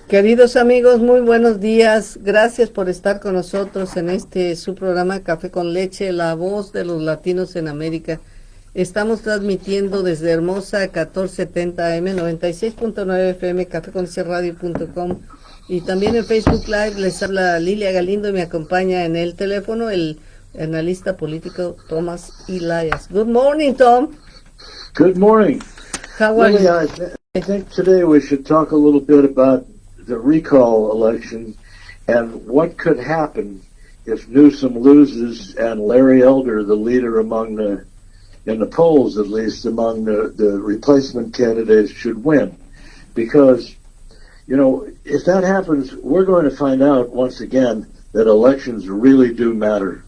Queridos amigos, muy buenos días. Gracias por estar con nosotros en su programa Café con Leche, la voz de los latinos en América. Estamos transmitiendo desde Hermosa 1470 AM, 96.9 FM, caféconleche.radio.com, y también en Facebook Live. Les habla Lilia Galindo y me acompaña en el teléfono el analista político Thomas Elias. Good morning, Tom. Good morning. How are Lily, you? I think today we should talk a little bit about the recall election and what could happen if Newsom loses and Larry Elder, the leader in the polls at least, among the replacement candidates, should win. Because, if that happens, we're going to find out once again that elections really do matter.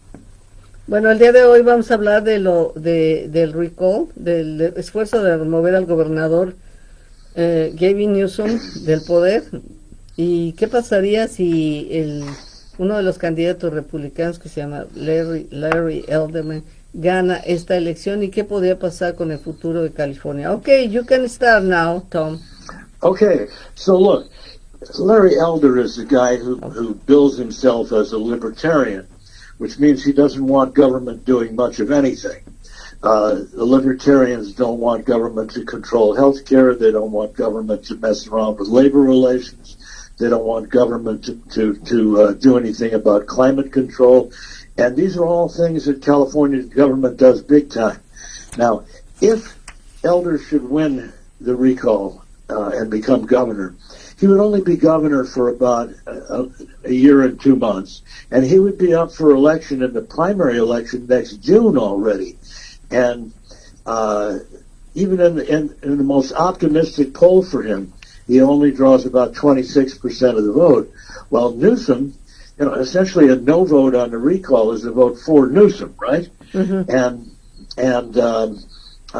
Bueno, el día de hoy vamos a hablar del recall, del esfuerzo de remover al gobernador Gavin Newsom del poder, y qué pasaría si uno de los candidatos republicanos, que se llama Larry Elderman, gana esta elección, y qué podría pasar con el futuro de California. Okay, you can start now, Tom. Okay, so look, Larry Elder is a guy who bills himself as a libertarian, which means he doesn't want government doing much of anything. The libertarians don't want government to control health care. They don't want government to mess around with labor relations. They don't want government to do anything about climate control. And these are all things that California government does big time. Now, if Elder should win the recall and become governor, he would only be governor for about a year and 2 months, and he would be up for election in the primary election next June already. And even in the most optimistic poll for him, he only draws about 26% of the vote. While Newsom, essentially a no vote on the recall is a vote for Newsom, right? Mm-hmm.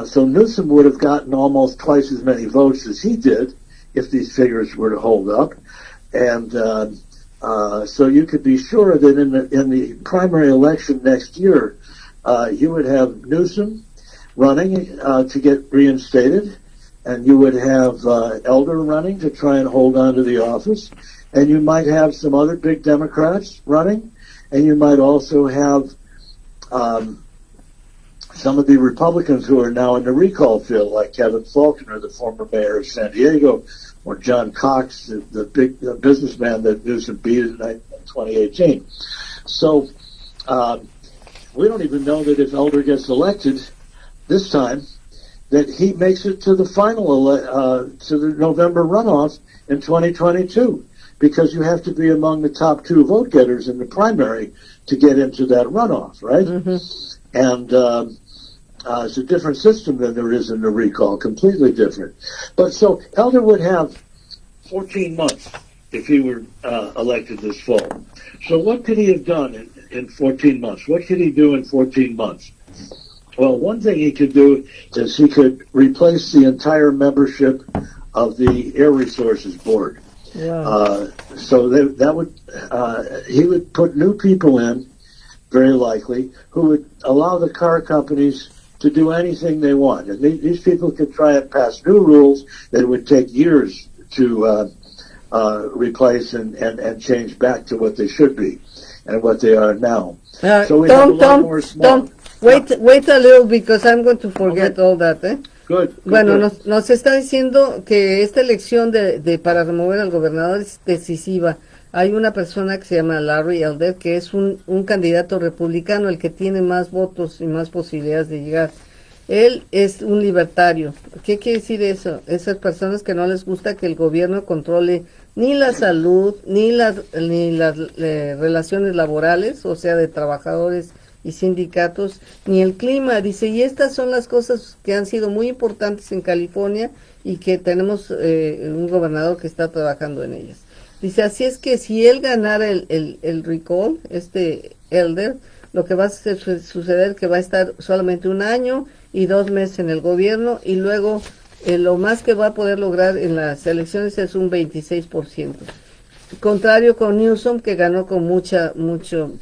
So Newsom would have gotten almost twice as many votes as he did if these figures were to hold up. And so you could be sure that in the primary election next year, you would have Newsom running to get reinstated, and you would have Elder running to try and hold on to the office, and you might have some other big Democrats running, and you might also have some of the Republicans who are now in the recall field, like Kevin Faulconer, the former mayor of San Diego, or John Cox, the big businessman that Newsom beat in 2018. So we don't even know that if Elder gets elected this time, that he makes it to the final, to the November runoff in 2022, because you have to be among the top 2 vote getters in the primary to get into that runoff, right? Mm-hmm. And it's a different system than there is in the recall, completely different. But so Elder would have 14 months if he were elected this fall. So what could he have done in 14 months? What could he do in 14 months? Well, one thing he could do is he could replace the entire membership of the Air Resources Board. Yeah. So that would he would put new people in, very likely, who would allow the car companies to do anything they want. And these people could try and pass new rules that would take years to replace and change back to what they should be and what they are now. So we have a lot more small. Wait a little, because I'm going to forget all that, eh? Good. Bueno, nos está diciendo que esta elección para remover al gobernador es decisiva. Hay una persona que se llama Larry Elder, que es un candidato republicano, el que tiene más votos y más posibilidades de llegar. Él es un libertario. ¿Qué quiere decir eso? Esas personas que no les gusta que el gobierno controle ni la salud, ni las relaciones laborales, o sea, de trabajadores y sindicatos, ni el clima. Dice, y estas son las cosas que han sido muy importantes en California y que tenemos un gobernador que está trabajando en ellas. Dice, así es que si él ganara el recall, Elder, lo que va a suceder es que va a estar solamente 1 año y 2 meses en el gobierno, y luego lo más que va a poder lograr en las elecciones es un 26%. Contrario con Newsom, que ganó con mucha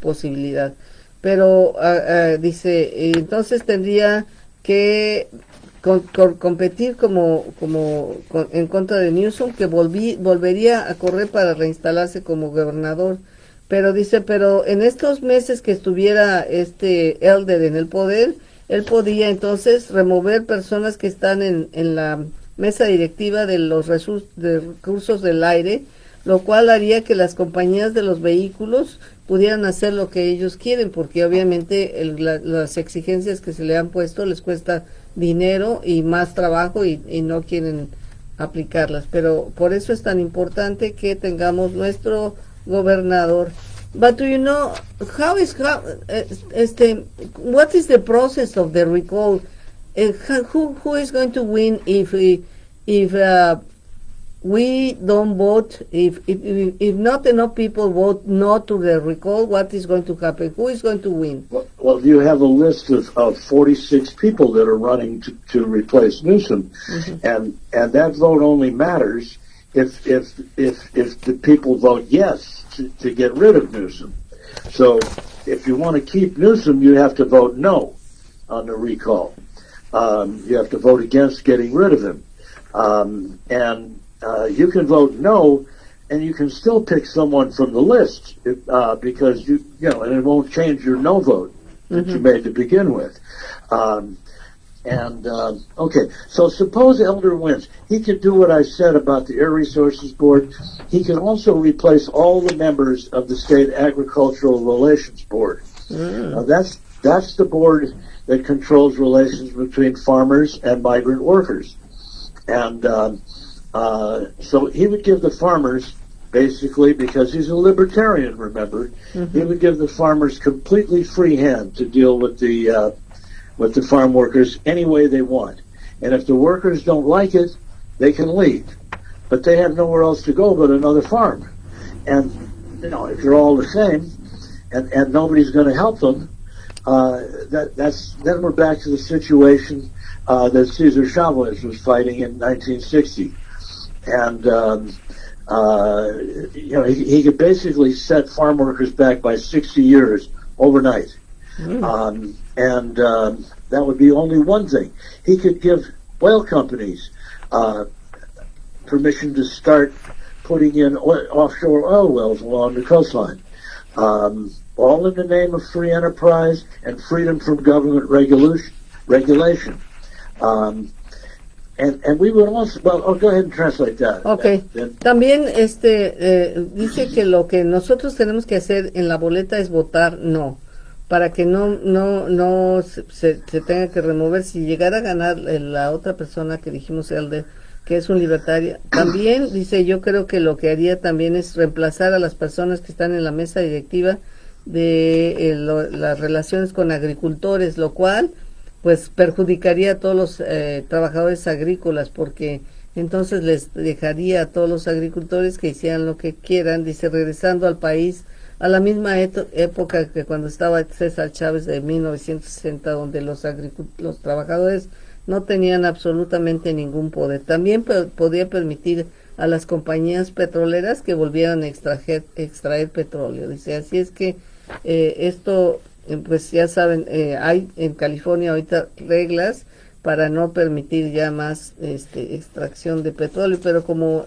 posibilidad. Pero dice, entonces tendría que competir en contra de Newsom, que volvería a correr para reinstalarse como gobernador. Pero dice, pero en estos meses que estuviera este Elder en el poder, él podía entonces remover personas que están en la mesa directiva de los recursos del aire, lo cual haría que las compañías de los vehículos pudieran hacer lo que ellos quieren, porque obviamente las exigencias que se le han puesto les cuesta dinero y más trabajo y no quieren aplicarlas. Pero por eso es tan importante que tengamos nuestro gobernador. But do you know what is the process of the recall? Who is going to win if we don't vote? If not enough people vote no to the recall, what is going to happen? Who is going to win? Well, you have a list of 46 people that are running to replace Newsom, and that vote only matters if the people vote yes to get rid of Newsom. So if you want to keep Newsom, you have to vote no on the recall. You have to vote against getting rid of him. You can vote no, and you can still pick someone from the list because and it won't change your no vote that you made to begin with. Okay, so suppose Elder wins. He can do what I said about the Air Resources Board. He can also replace all the members of the State Agricultural Relations Board. Now that's the board that controls relations between farmers and migrant workers. And so he would give the farmers, basically, because he's a libertarian, remember, he would give the farmers completely free hand to deal with the farm workers any way they want. And if the workers don't like it, they can leave. But they have nowhere else to go but another farm. And, if they're all the same and nobody's going to help them, then we're back to the situation that Cesar Chavez was fighting in 1960. And, he could basically set farm workers back by 60 years overnight. That would be only one thing. He could give oil companies permission to start putting in offshore oil wells along the coastline, all in the name of free enterprise and freedom from government regulation. And we would also, go ahead and translate that. Okay. También dice que lo que nosotros tenemos que hacer en la boleta es votar no, para que no se tenga que remover. Si llegara a ganar la otra persona que dijimos, Elder, que es un libertario, también dice, yo creo que lo que haría también es reemplazar a las personas que están en la mesa directiva de las relaciones con agricultores, lo cual pues perjudicaría a todos los trabajadores agrícolas, porque entonces les dejaría a todos los agricultores que hicieran lo que quieran, dice, regresando al país a la misma época que cuando estaba César Chávez de 1960, donde los trabajadores no tenían absolutamente ningún poder. También podría permitir a las compañías petroleras que volvieran a extraer petróleo. Dice, así es que esto, pues ya saben, hay en California ahorita reglas para no permitir ya más extracción de petróleo, pero como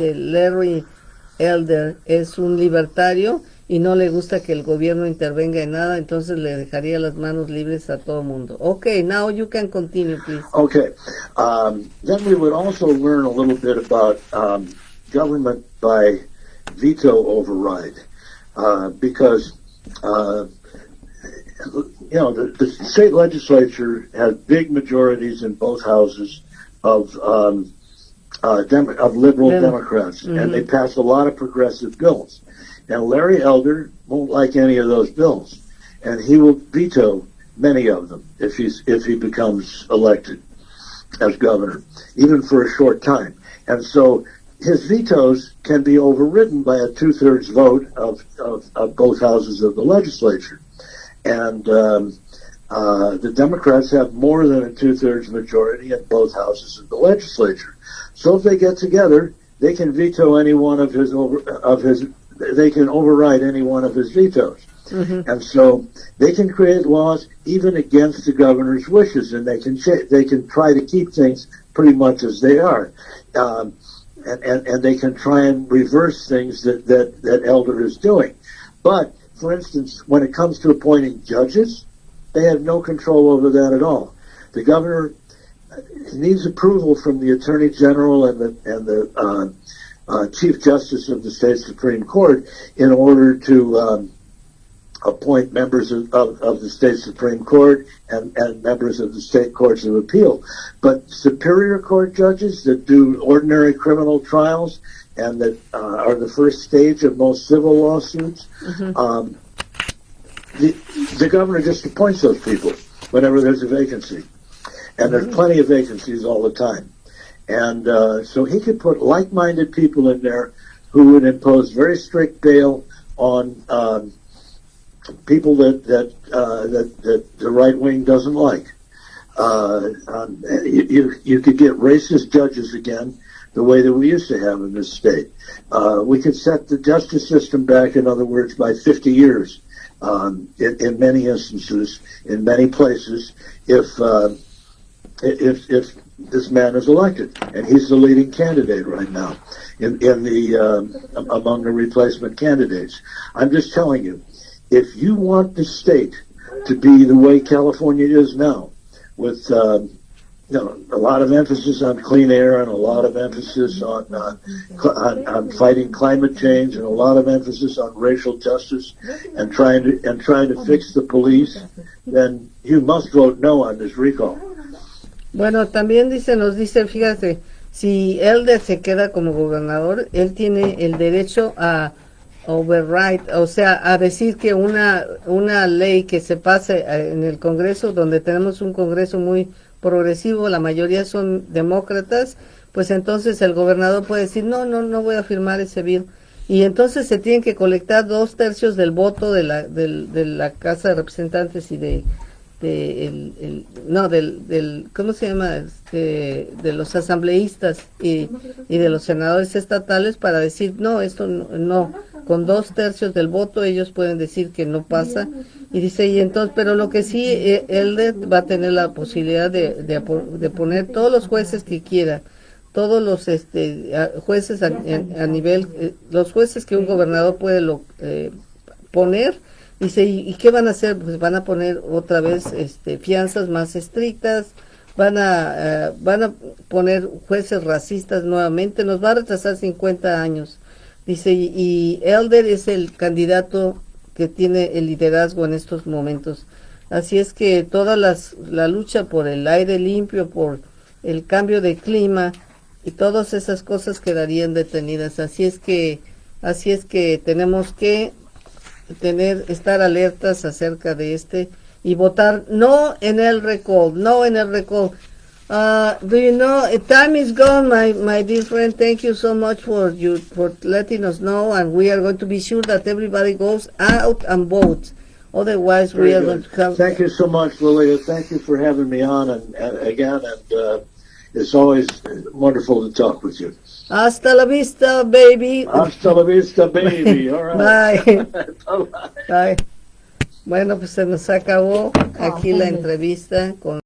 Larry Elder es un libertario y no le gusta que el gobierno intervenga en nada, entonces le dejaría las manos libres a todo el mundo. Okay, now you can continue, please. Okay. Then we would also learn a little bit about government by veto override, because the state legislature has big majorities in both houses of liberal Democrats, and they pass a lot of progressive bills. Now, Larry Elder won't like any of those bills, and he will veto many of them if he becomes elected as governor, even for a short time. And so his vetoes can be overridden by a 2/3 vote of both houses of the legislature. And the Democrats have more than a 2/3 majority in both houses of the legislature. So if they get together, they can veto any one of his they can override any one of his vetoes. Mm-hmm. And so they can create laws even against the governor's wishes, and they can try to keep things pretty much as they are. And they can try and reverse things that Elder is doing. But, for instance, when it comes to appointing judges, they have no control over that at all. The governor needs approval from the Attorney General and the Chief Justice of the State Supreme Court in order to appoint members of the State Supreme Court and members of the State Courts of Appeal. But Superior Court judges that do ordinary criminal trials and that are the first stage of most civil lawsuits, mm-hmm. The governor just appoints those people whenever there's a vacancy. And there's plenty of vacancies all the time. And so he could put like-minded people in there who would impose very strict bail on people that the right wing doesn't like. You could get racist judges again, the way that we used to have in this state. We could set the justice system back, in other words, by 50 years in many instances, in many places, if this man is elected, and he's the leading candidate right now in the among the replacement candidates. I'm just telling you, if you want the state to be the way California is now, with a lot of emphasis on clean air and a lot of emphasis on fighting climate change and a lot of emphasis on racial justice and trying to fix the police, then you must vote no on this recall. Bueno, también nos dice, fíjate, si Elder se queda como gobernador, él tiene el derecho a override, o sea, a decir que una ley que se pase en el Congreso, donde tenemos un Congreso muy progresivo, la mayoría son demócratas, pues entonces el gobernador puede decir, no voy a firmar ese bill. Y entonces se tienen que colectar 2/3 del voto de la Casa de Representantes y del ¿cómo se llama? De los asambleístas y de los senadores estatales para decir, no, esto no, con 2/3 del voto ellos pueden decir que no pasa. Y dice, y entonces, pero lo que sí, él va a tener la posibilidad de poner todos los jueces que quiera, todos los jueces a nivel, los jueces que un gobernador puede poner. Dice, ¿y qué van a hacer? Pues van a poner otra vez fianzas más estrictas, van a poner jueces racistas nuevamente, nos va a retrasar 50 años. Dice, y Elder es el candidato que tiene el liderazgo en estos momentos. Así es que toda la lucha por el aire limpio, por el cambio de clima y todas esas cosas quedarían detenidas. Así es que tenemos que estar alertas acerca de y votar no en el recall. Do you know, time is gone, my dear friend. Thank you so much for letting us know, and we are going to be sure that everybody goes out and votes. Otherwise, we are going to have... Thank you so much, Lilia. Thank you for having me on again, and it's always wonderful to talk with you. Hasta la vista, baby. Hasta la vista, baby. All right. Bye. Bye. Bueno, pues se nos acabó aquí la entrevista con